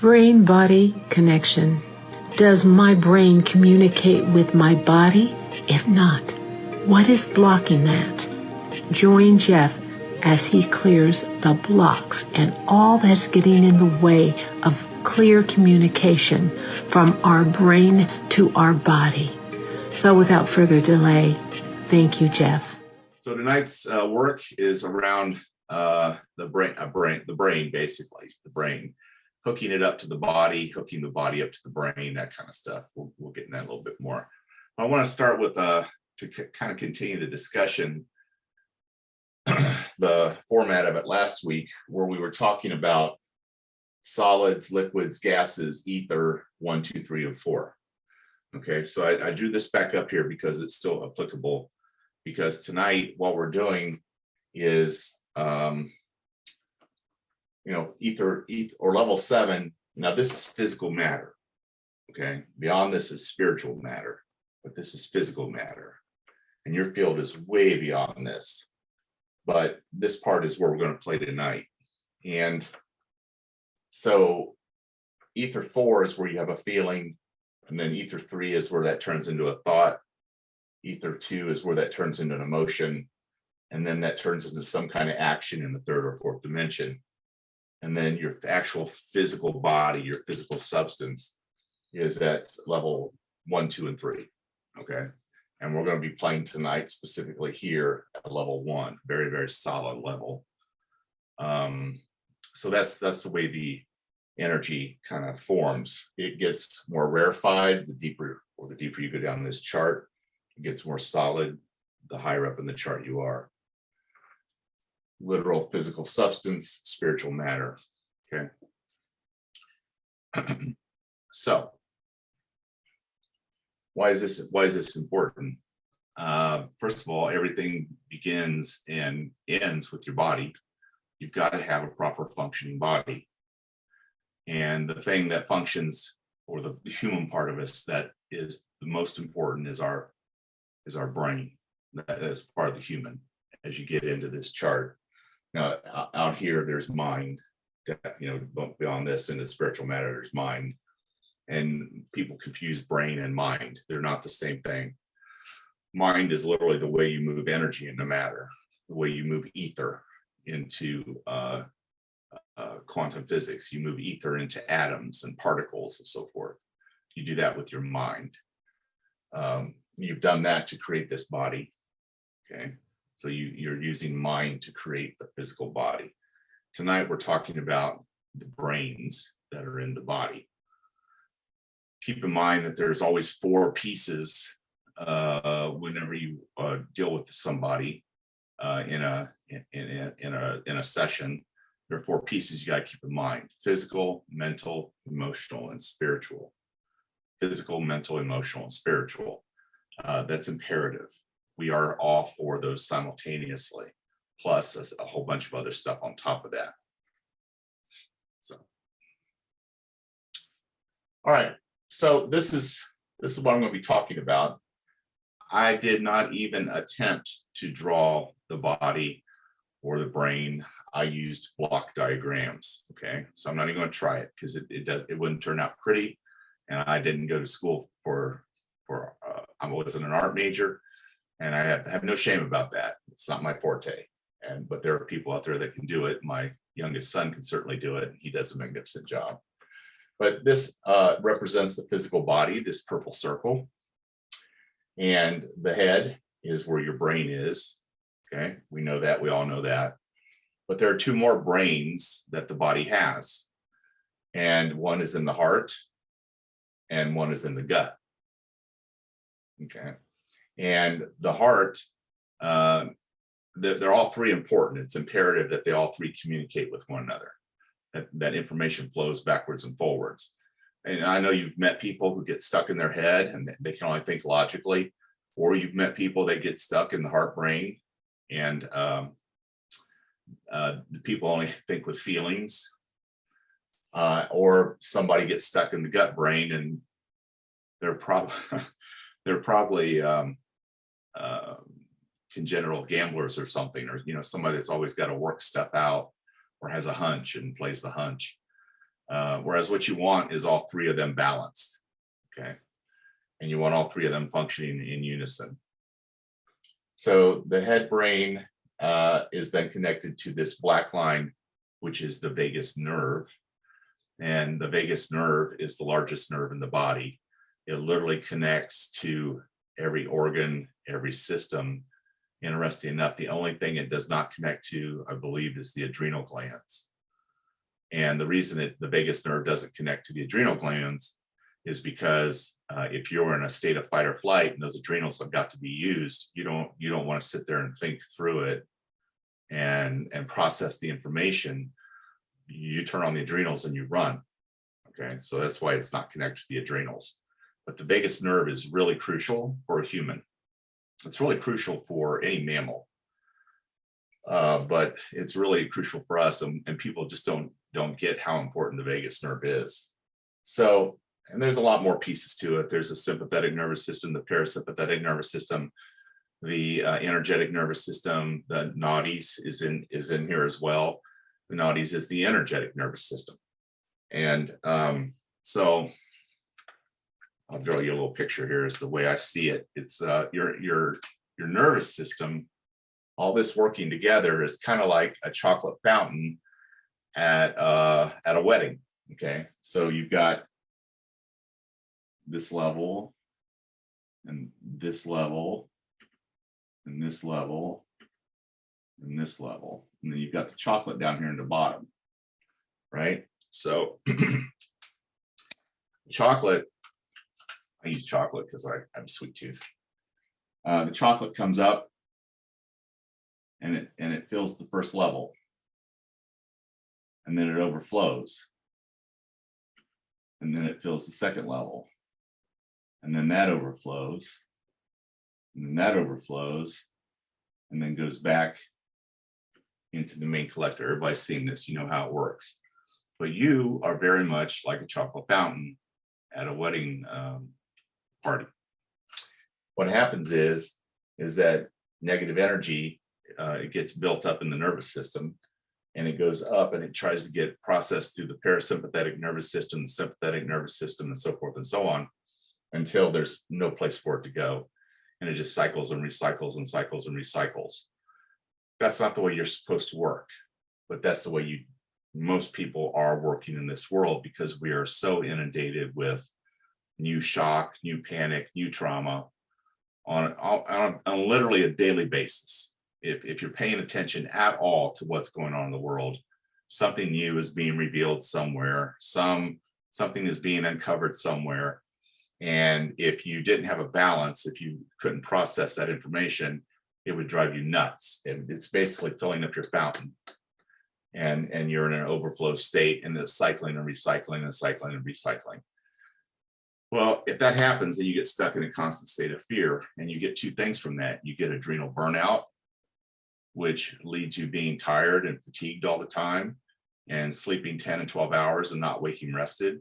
Brain-body connection. Does my brain communicate with my body? If not, what is blocking that? Join Jeff as he clears the blocks and all that's getting in the way of clear communication from our brain to our body. So without further delay, thank you, Jeff. So tonight's work is around the brain, basically, the brain. Hooking it up to the body, hooking the body up to the brain, that kind of stuff. We'll get in that a little bit more. I want to start with, to kind of continue the discussion, the format of it last week, where we were talking about solids, liquids, gases, ether, 1, 2, 3, and 4. Okay, so I drew this back up here because it's still applicable, because tonight what we're doing is ether or level 7. Now this is physical matter. Okay, beyond this is spiritual matter, but this is physical matter, and your field is way beyond this. But this part is where we're going to play tonight. And so ether 4 is where you have a feeling, and then ether 3 is where that turns into a thought. Ether 2 is where that turns into an emotion, and then that turns into some kind of action in the 3rd or 4th dimension. And then your actual physical body, your physical substance, is at level 1, 2, and 3. Okay. And we're going to be playing tonight specifically here at level 1, very, very solid level. So that's the way the energy kind of forms. It gets more rarefied the deeper you go down this chart. It gets more solid the higher up in the chart you are. Literal physical substance, spiritual matter. Okay. So why is this important? First of all, everything begins and ends with your body. You've got to have a proper functioning body. And the thing that functions, or the human part of us that is the most important, is our brain. That is part of the human as you get into this chart. Now, out here, there's mind. Beyond this, into spiritual matter, there's mind. And people confuse brain and mind. They're not the same thing. Mind is literally the way you move energy into matter, the way you move ether into quantum physics. You move ether into atoms and particles and so forth. You do that with your mind. You've done that to create this body. Okay. So you're using mind to create the physical body. Tonight, we're talking about the brains that are in the body. Keep in mind that there's always 4 pieces whenever you deal with somebody in a session. There are 4 pieces you got to keep in mind: physical, mental, emotional, and spiritual. Physical, mental, emotional, and spiritual. That's imperative. We are all 4 of those simultaneously, plus a whole bunch of other stuff on top of that. So, all right. So this is what I'm going to be talking about. I did not even attempt to draw the body or the brain. I used block diagrams. Okay, so I'm not even going to try it because it wouldn't turn out pretty, and I didn't go to school for I wasn't an art major. And I have no shame about that. It's not my forte. But there are people out there that can do it. My youngest son can certainly do it. He does a magnificent job. But this represents the physical body, this purple circle. And the head is where your brain is. Okay, we know that. We all know that. But there are 2 more brains that the body has. And one is in the heart, and one is in the gut. Okay. And the heart, they're all 3 important. It's imperative that they all 3 communicate with one another, that information flows backwards and forwards. And I know you've met people who get stuck in their head and they can only think logically, or you've met people that get stuck in the heart brain and the people only think with feelings, or somebody gets stuck in the gut brain and they're probably congenital gamblers or something, or somebody that's always got to work stuff out or has a hunch and plays the hunch. Whereas what you want is all three of them balanced, okay? And you want all three of them functioning in unison. So the head brain is then connected to this black line, which is the vagus nerve. And the vagus nerve is the largest nerve in the body. It literally connects to every organ, every system. Interesting enough, the only thing it does not connect to, I believe, is the adrenal glands. And the reason that the vagus nerve doesn't connect to the adrenal glands is because if you're in a state of fight or flight and those adrenals have got to be used, you don't want to sit there and think through it and process the information. You turn on the adrenals and you run. Okay, so that's why it's not connected to the adrenals. But the vagus nerve is really crucial for a human. It's really crucial for any mammal, but it's really crucial for us, and people just don't get how important the vagus nerve is. So, and there's a lot more pieces to it. There's a sympathetic nervous system, the parasympathetic nervous system, the energetic nervous system, the nadis is in here as well. The nadis is the energetic nervous system. And so I'll draw you a little picture here is the way I see it. It's your nervous system, all this working together is kind of like a chocolate fountain at a wedding. Okay, so you've got this level and this level and this level and this level, and then you've got the chocolate down here in the bottom, right? So chocolate, I use chocolate because I have a sweet tooth. The chocolate comes up and it fills the first level, and then it overflows, and then it fills the second level, and then that overflows, and then that overflows, and then goes back into the main collector. Everybody's seen this, you know how it works. But you are very much like a chocolate fountain at a wedding party. What happens is that negative energy, it gets built up in the nervous system, and it goes up and it tries to get processed through the parasympathetic nervous system, the sympathetic nervous system, and so forth and so on, until there's no place for it to go. And it just cycles and recycles and cycles and recycles. That's not the way you're supposed to work, but that's the way most people are working in this world, because we are so inundated with new shock, new panic, new trauma on literally a daily basis. If you're paying attention at all to what's going on in the world, something new is being revealed somewhere, something is being uncovered somewhere. And if you didn't have a balance, if you couldn't process that information, it would drive you nuts. And it's basically filling up your fountain. And you're in an overflow state, and it's cycling and recycling and cycling and recycling. Well, if that happens, then you get stuck in a constant state of fear, and you get two things from that. You get adrenal burnout, which leads you being tired and fatigued all the time, and sleeping 10 and 12 hours and not waking rested.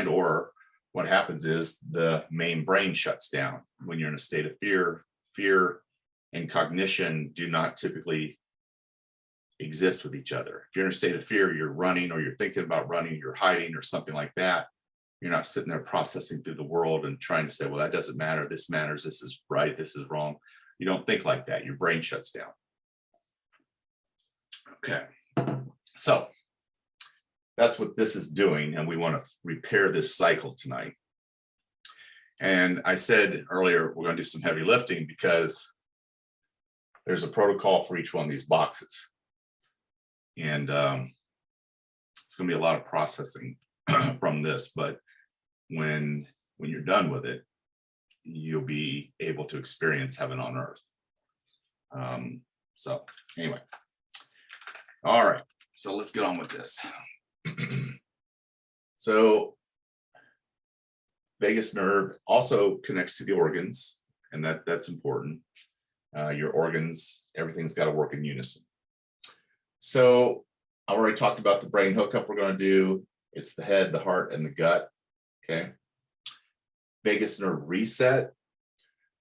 Or what happens is the main brain shuts down when you're in a state of fear. Fear and cognition do not typically exist with each other. If you're in a state of fear, you're running, or you're thinking about running, you're hiding or something like that. You're not sitting there processing through the world and trying to say, well, that doesn't matter, this matters, this is right, this is wrong. You don't think like that. Your brain shuts down. Okay, so that's what this is doing, and we want to repair this cycle tonight. And I said earlier, we're going to do some heavy lifting because there's a protocol for each one of these boxes. And it's going to be a lot of processing from this, but when you're done with it, you'll be able to experience heaven on earth. So anyway, all right, so let's get on with this. So vagus nerve also connects to the organs, and that's important. Your organs, everything's got to work in unison. So I already talked about the brain hookup we're going to do. It's the head, the heart, and the gut. Okay. Vagus nerve reset.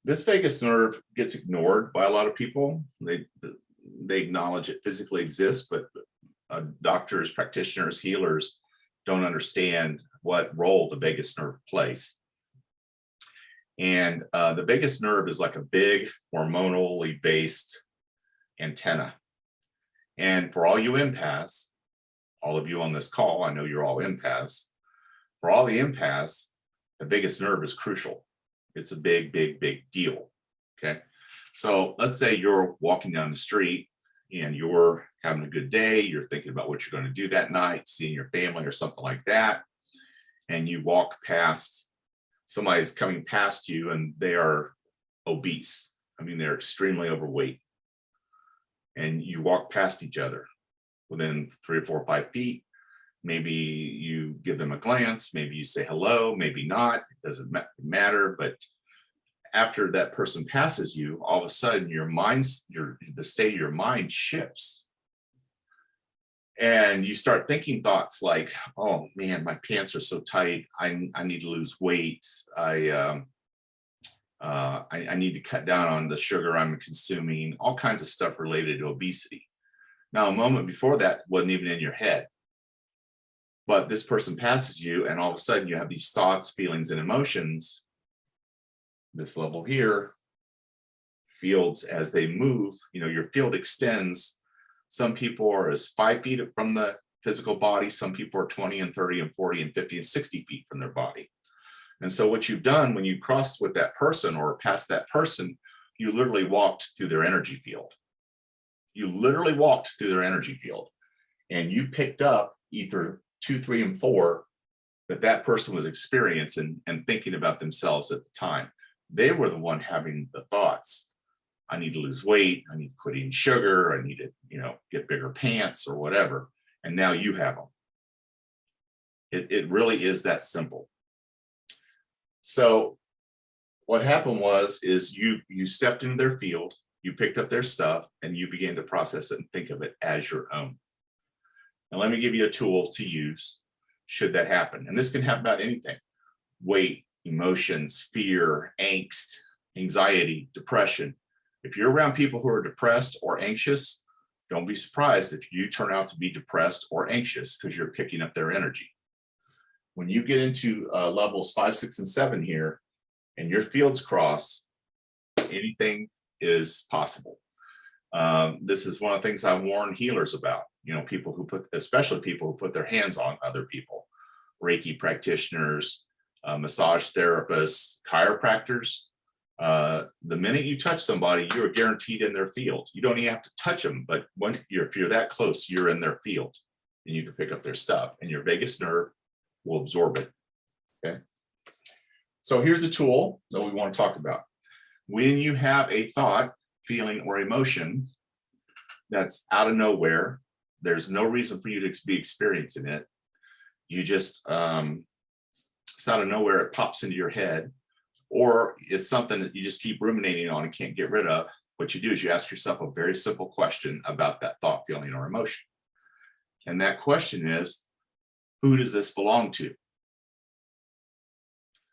This vagus nerve gets ignored by a lot of people. they acknowledge it physically exists, but doctors, practitioners, healers don't understand what role the vagus nerve plays. And the vagus nerve is like a big hormonally based antenna. And for all you empaths, all of you on this call, I know you're all empaths. For all the empaths, the vagus nerve is crucial. It's a big, big, big deal. Okay. So let's say you're walking down the street and you're having a good day. You're thinking about what you're going to do that night, seeing your family or something like that. And you walk past, somebody's coming past you and they are obese. I mean, they're extremely overweight. And you walk past each other within 3 or 4 or 5 feet. Maybe you give them a glance, maybe you say hello, maybe not, it doesn't matter. But after that person passes you, all of a sudden the state of your mind shifts. And you start thinking thoughts like, oh man, my pants are so tight. I need to lose weight. I need to cut down on the sugar I'm consuming, all kinds of stuff related to obesity. Now, a moment before that wasn't even in your head. But this person passes you, and all of a sudden you have these thoughts, feelings, and emotions. This level here, fields as they move, your field extends. Some people are as 5 feet from the physical body. Some people are 20 and 30 and 40 and 50 and 60 feet from their body. And so what you've done when you crossed with that person or past that person, you literally walked through their energy field. You literally walked through their energy field, and you picked up either 2, 3, and 4 that person was experiencing and thinking about themselves at the time. They were the one having the thoughts. I need to lose weight. I need to quit eating sugar. I need to, get bigger pants or whatever. And now you have them. It really is that simple. So what happened is you stepped into their field, you picked up their stuff, and you began to process it and think of it as your own. Now, let me give you a tool to use should that happen. And this can happen about anything: weight, emotions, fear, angst, anxiety, depression. If you're around people who are depressed or anxious, don't be surprised if you turn out to be depressed or anxious, because you're picking up their energy. When you get into levels 5, 6, and 7 here, and your fields cross, anything is possible. This is one of the things I warn healers about. Especially people who put their hands on other people, Reiki practitioners, massage therapists, chiropractors. The minute you touch somebody, you're guaranteed in their field. You don't even have to touch them, but if you're that close, you're in their field, and you can pick up their stuff, and your vagus nerve will absorb it. Okay. So here's a tool that we want to talk about. When you have a thought, feeling, or emotion that's out of nowhere, there's no reason for you to be experiencing it. You just, it's out of nowhere, it pops into your head, or it's something that you just keep ruminating on and can't get rid of. What you do is you ask yourself a very simple question about that thought, feeling, or emotion. And that question is, who does this belong to?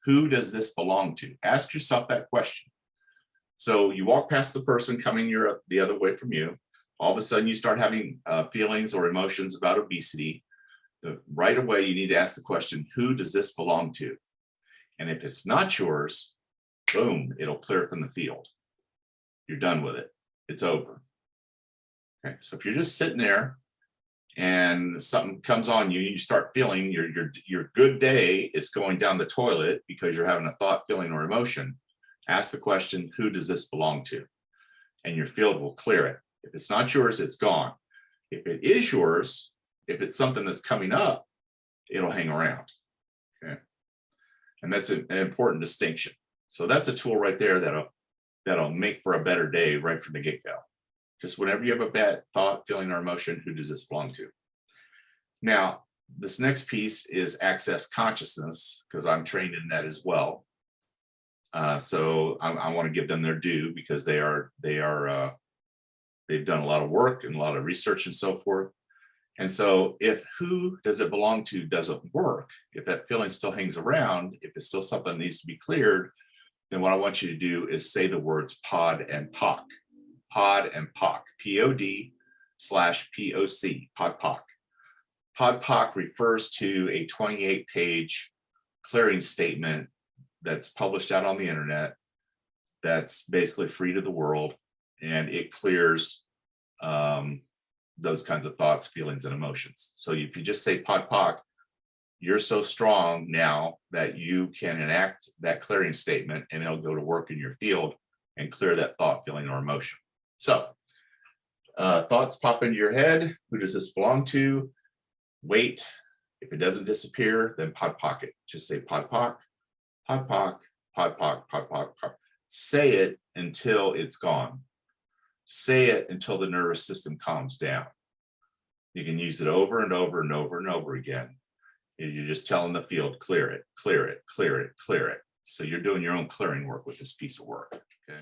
Who does this belong to? Ask yourself that question. So you walk past the person coming the other way from you. All of a sudden you start having feelings or emotions about obesity. Right away, you need to ask the question, who does this belong to? And if it's not yours, boom, it'll clear it from the field. You're done with it. It's over. Okay, so if you're just sitting there and something comes on you, you start feeling your good day is going down the toilet because you're having a thought, feeling, or emotion, ask the question, who does this belong to? And your field will clear it. If it's not yours, it's gone. If it is yours, if it's something that's coming up, it'll hang around. Okay. And that's an important distinction. So that's a tool right there that'll make for a better day right from the get-go. Just whenever you have a bad thought, feeling, or emotion, who does this belong to? Now, this next piece is access consciousness, because I'm trained in that as well. So I want to give them their due, because they've done a lot of work and a lot of research and so forth. And so if who does it belong to doesn't work, if that feeling still hangs around, if it's still something that needs to be cleared, then what I want you to do is say the words pod and POC. pod and POC, POD/POC, pod POC. Pod POC refers to a 28-page clearing statement that's published out on the internet that's basically free to the world, and it clears those kinds of thoughts, feelings, and emotions. So if you just say pod POC, you're so strong now that you can enact that clearing statement and it'll go to work in your field and clear that thought, feeling, or emotion. So thoughts pop into your head. Who does this belong to? Wait. If it doesn't disappear, then pod pocket. Just say pod POC, pod POC, pod POC, pod POC, pod. Say it until it's gone. Say it until the nervous system calms down. You can use it over and over and over and over again. You're just telling the field, clear it, clear it, clear it, clear it. So you're doing your own clearing work with this piece of work. Okay.